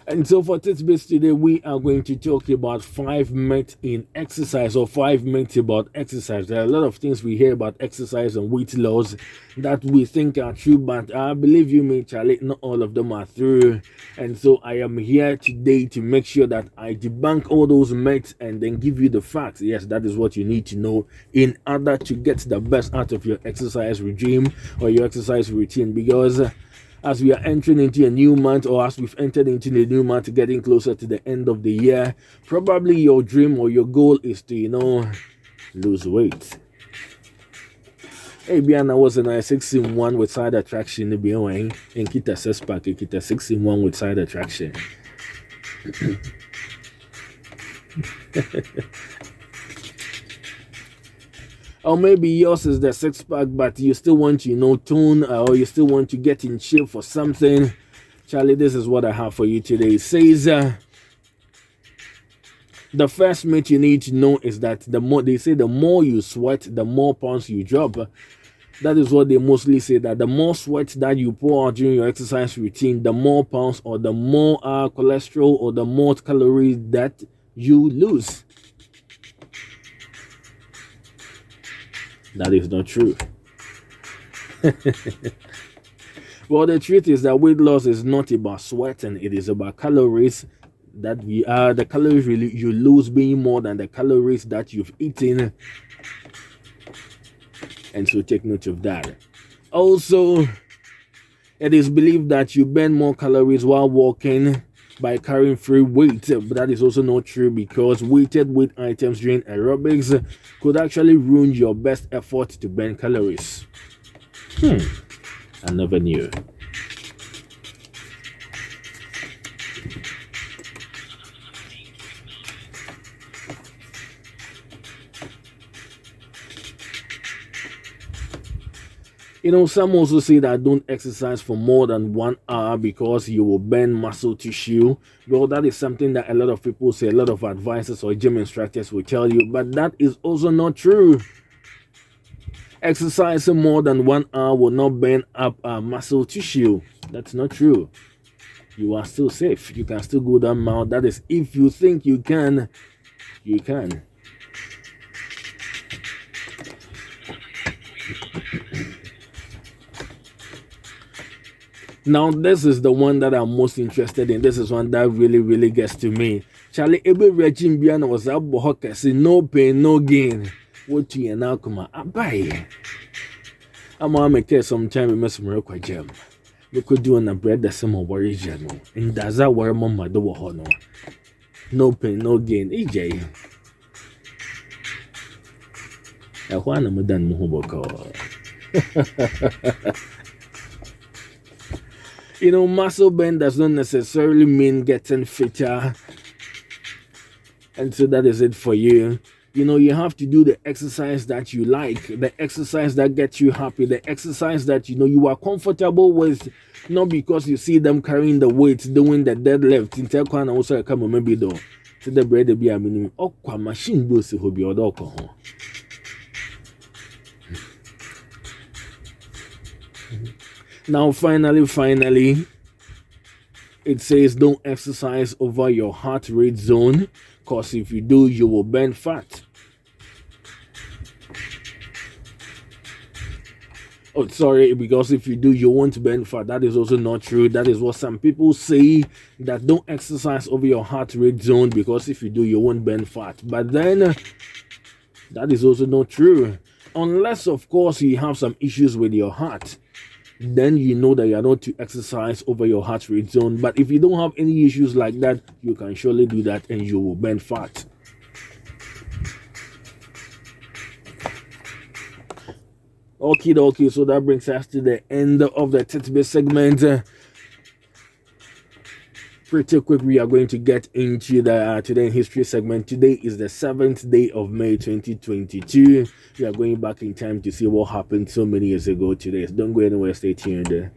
And so for tidbits today, we are going to talk about 5 myths in exercise, or 5 myths about exercise. There are a lot of things we hear about exercise and weight loss that we think are true, but I believe you may, Charlie, not all of them are true. And so I am here today to make sure that I debunk all those myths and then give you the facts. Yes, that is what you need to know in order to get the best out of your exercise regime or your exercise routine, because as we are entering into a new month, or as we've entered into the new month, getting closer to the end of the year, probably your dream or your goal is to, lose weight. Hey, Biana was a 6-in-1 with side attraction. And Kita 6-pack, Kita 6-in-1 with side attraction. Or maybe yours is the 6-pack, but you still want to, tone, or you still want to get in shape for something. Charlie, this is what I have for you today. It says, the first myth you need to know is that the more you sweat, the more pounds you drop. That is what they mostly say, that the more sweat that you pour out during your exercise routine, the more pounds or the more cholesterol or the more calories that you lose. That is not true. Well, the truth is that weight loss is not about sweating, it is about calories that the calories really you lose being more than the calories that you've eaten. And so take note of that. Also, it is believed that you burn more calories while walking by carrying free weight, but that is also not true, because weighted weight items during aerobics could actually ruin your best effort to burn calories. I never knew. Some also say that don't exercise for more than 1 hour because you will burn muscle tissue. Well, that is something that a lot of people say, a lot of advisors or gym instructors will tell you, but that is also not true. Exercising more than 1 hour will not burn up muscle tissue. That's not true. You are still safe. You can still go that mile. That is, if you think you can, you can. Now, this is the one that I'm most interested in. This is one that really, really gets to me. Charlie, every regime Biana was up for say no pain, no gain. What you now come out buy? I'm gonna make it sometime in Miss Miracle Jam. You could do on a bread that's some worry general. And does that worry mama do honor? No pain, no gain. EJ. A one of Madame Muhoboko. Muscle burn does not necessarily mean getting fitter. And so that is it for you. You have to do the exercise that you like, the exercise that gets you happy, the exercise that you are comfortable with, not because you see them carrying the weight, doing the deadlift. In Telkwana also come maybe though. To the bread be a minimum. Okwa machine goes to be odoko. Now, finally, it says don't exercise over your heart rate zone, because if you do, you will burn fat. Oh, sorry, because if you do, you won't burn fat. That is also not true. That is what some people say, that don't exercise over your heart rate zone, because if you do, you won't burn fat. But then, that is also not true. Unless, of course, you have some issues with your heart. Then you know that you are not to exercise over your heart rate zone. But if you don't have any issues like that, you can surely do that and you will burn fat. Okay, so that brings us to the end of the tidbit segment. Pretty quick, we are going to get into the Today in History segment. Today is the 7th day of May 2022. We are going back in time to see what happened so many years ago today. So don't go anywhere, stay tuned.